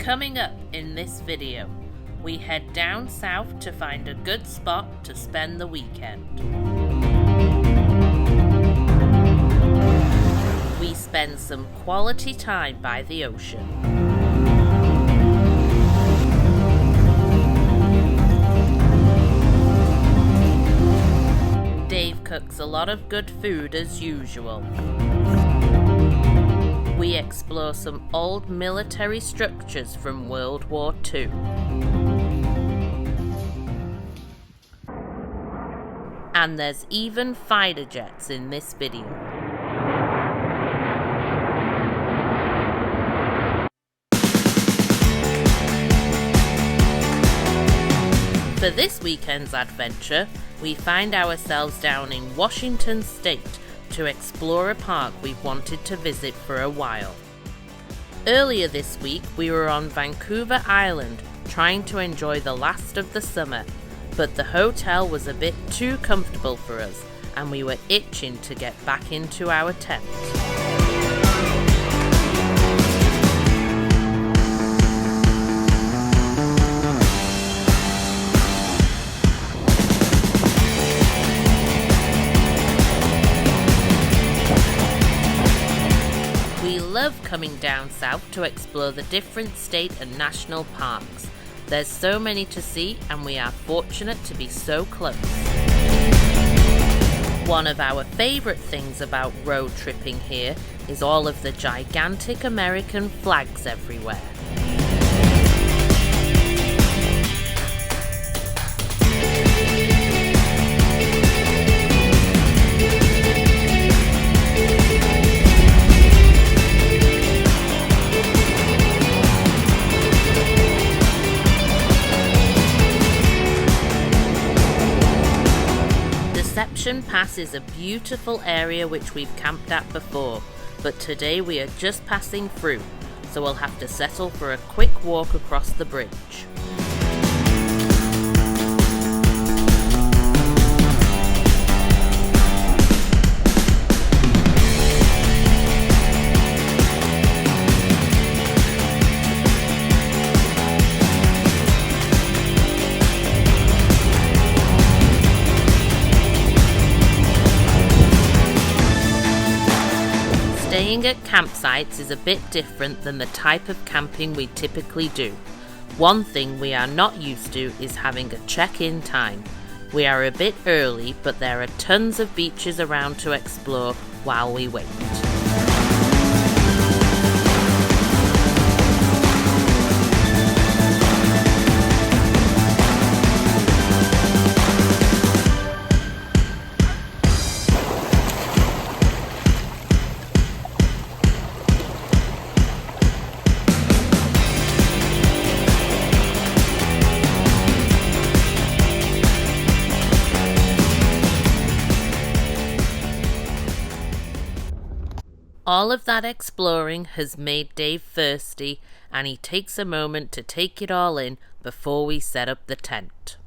Coming up in this video, we head down south to find a good spot to spend the weekend. We spend some quality time by the ocean. Dave cooks a lot of good food as usual. We explore some old military structures from World War II. And there's even fighter jets in this video. For this weekend's adventure, we find ourselves down in Washington State to explore a park we've wanted to visit for a while. Earlier this week, we were on Vancouver Island trying to enjoy the last of the summer, but the hotel was a bit too comfortable for us and we were itching to get back into our tent. Love coming down south to explore the different state and national parks. There's so many to see and we are fortunate to be so close. One of our favourite things about road tripping here is all of the gigantic American flags everywhere. Deception Pass is a beautiful area which we've camped at before, but today we are just passing through, so we'll have to settle for a quick walk across the bridge. Staying at campsites is a bit different than the type of camping we typically do. One thing we are not used to is having a check-in time. We are a bit early, but there are tons of beaches around to explore while we wait. All of that exploring has made Dave thirsty and he takes a moment to take it all in before we set up the tent.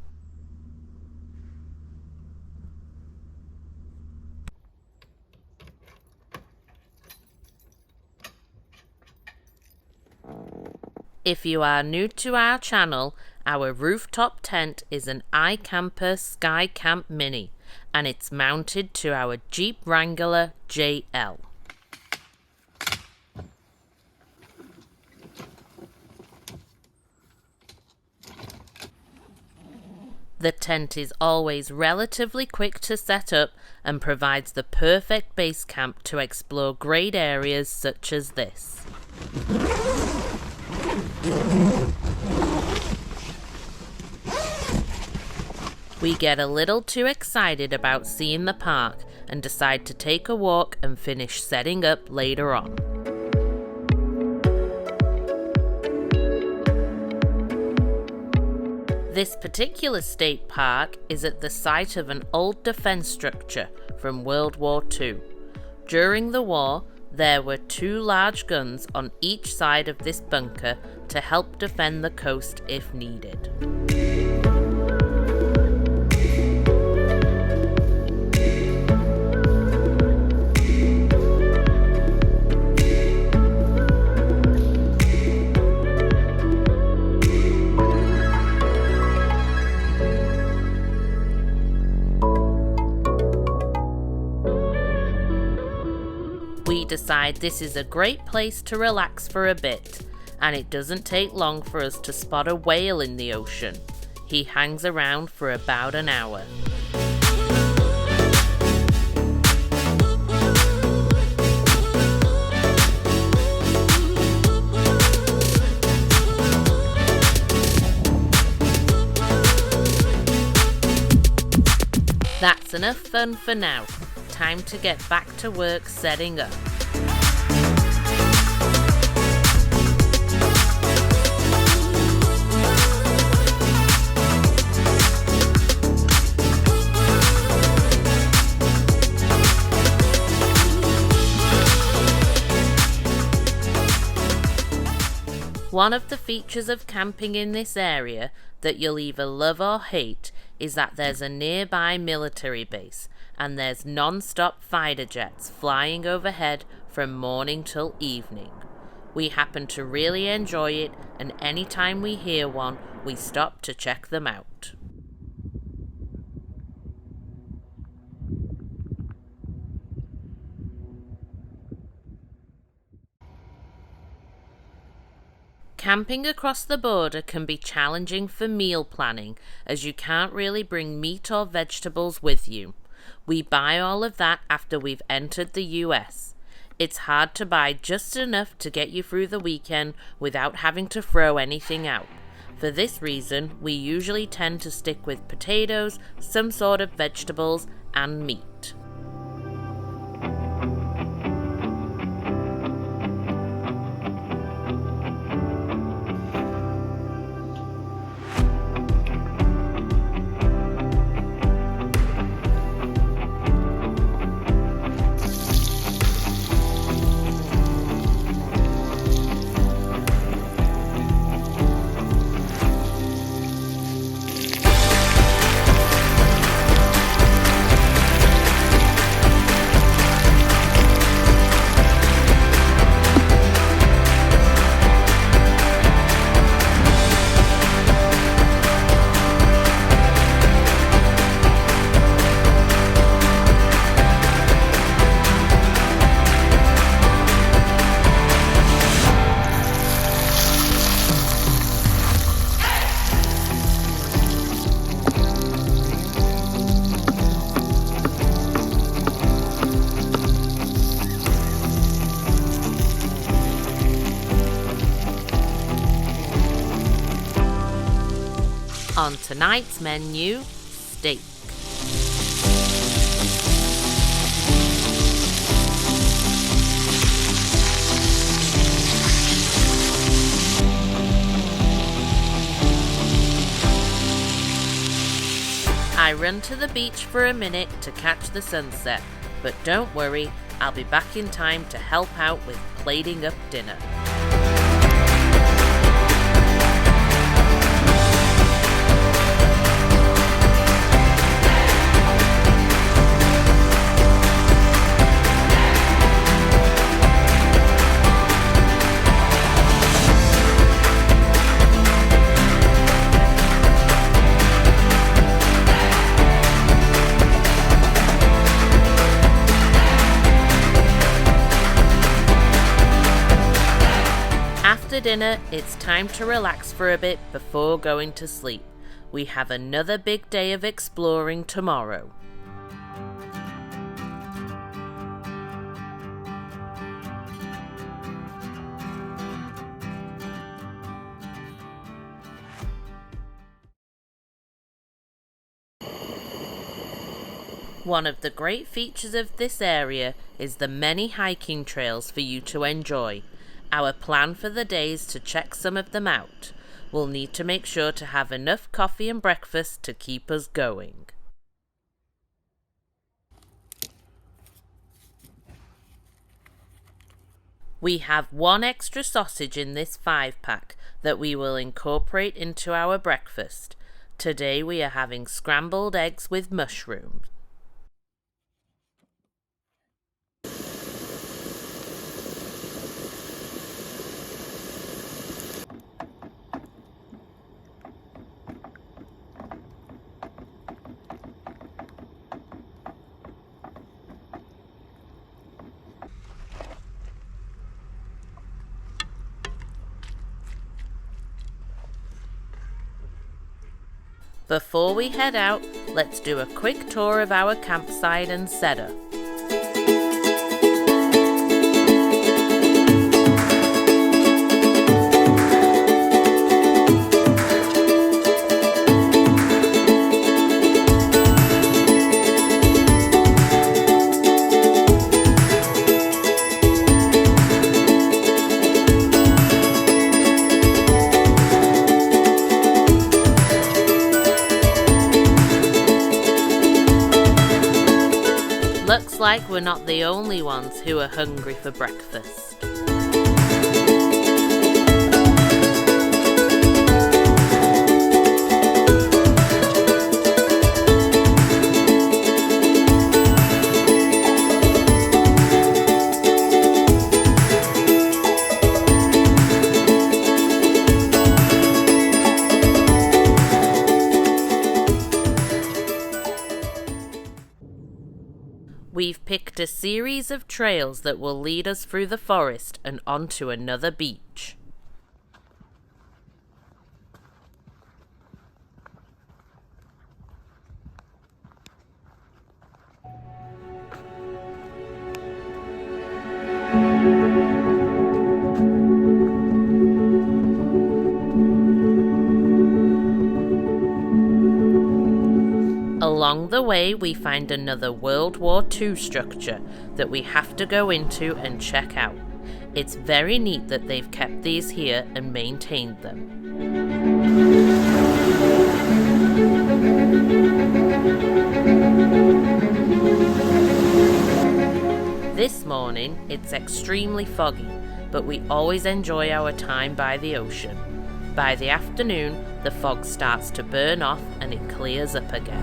If you are new to our channel, our rooftop tent is an ikamper skycamp mini and it's mounted to our Jeep Wrangler JL. The tent is always relatively quick to set up and provides the perfect base camp to explore great areas such as this. We get a little too excited about seeing the park and decide to take a walk and finish setting up later on. This particular state park is at the site of an old defense structure from World War II. During the war, there were 2 large guns on each side of this bunker to help defend the coast if needed. decide this is a great place to relax for a bit, and it doesn't take long for us to spot a whale in the ocean. He hangs around for about an hour. That's enough fun for now. Time to get back to work setting up. One of the features of camping in this area that you'll either love or hate is that there's a nearby military base and there's non-stop fighter jets flying overhead from morning till evening. We happen to really enjoy it, and anytime we hear one, we stop to check them out. Camping across the border can be challenging for meal planning, as you can't really bring meat or vegetables with you. We buy all of that after we've entered the US. It's hard to buy just enough to get you through the weekend without having to throw anything out. For this reason, we usually tend to stick with potatoes, some sort of vegetables, and meat. On tonight's menu, steak. I run to the beach for a minute to catch the sunset, but don't worry, I'll be back in time to help out with plating up dinner. After dinner, it's time to relax for a bit before going to sleep. We have another big day of exploring tomorrow. One of the great features of this area is the many hiking trails for you to enjoy. Our plan for the day is to check some of them out. We'll need to make sure to have enough coffee and breakfast to keep us going. We have one extra sausage in this 5-pack that we will incorporate into our breakfast. Today we are having scrambled eggs with mushrooms. Before we head out, let's do a quick tour of our campsite and setup. Looks like we're not the only ones who are hungry for breakfast. We've picked a series of trails that will lead us through the forest and onto another beach. Along the way, we find another World War II structure that we have to go into and check out. It's very neat that they've kept these here and maintained them. This morning, it's extremely foggy, but we always enjoy our time by the ocean. By the afternoon, the fog starts to burn off and it clears up again.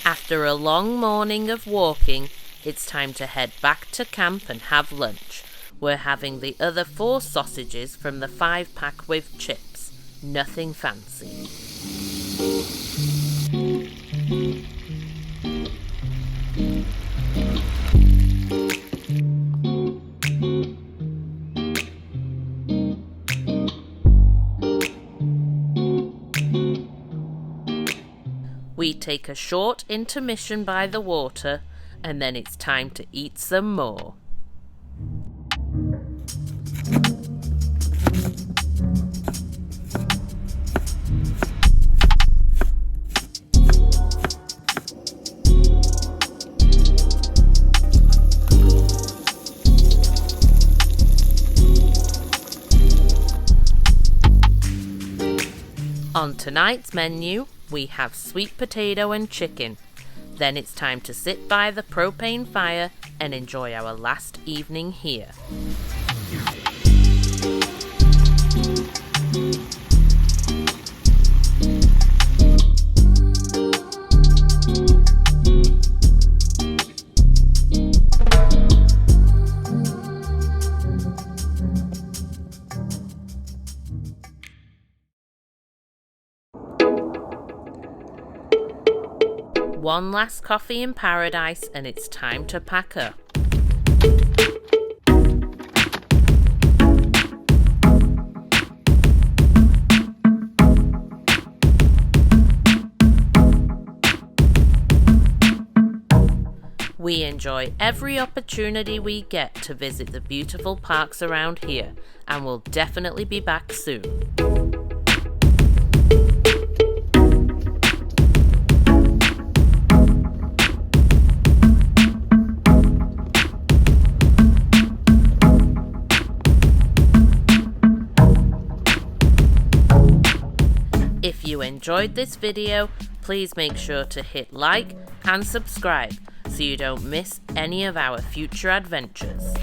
After a long morning of walking, it's time to head back to camp and have lunch. We're having the other 4 sausages from the 5-pack with chips. Nothing fancy. We take a short intermission by the water, and then it's time to eat some more. On tonight's menu, we have sweet potato and chicken. Then it's time to sit by the propane fire and enjoy our last evening here. One last coffee in paradise and it's time to pack up. We enjoy every opportunity we get to visit the beautiful parks around here, and we'll definitely be back soon. If you enjoyed this video, please make sure to hit like and subscribe so you don't miss any of our future adventures.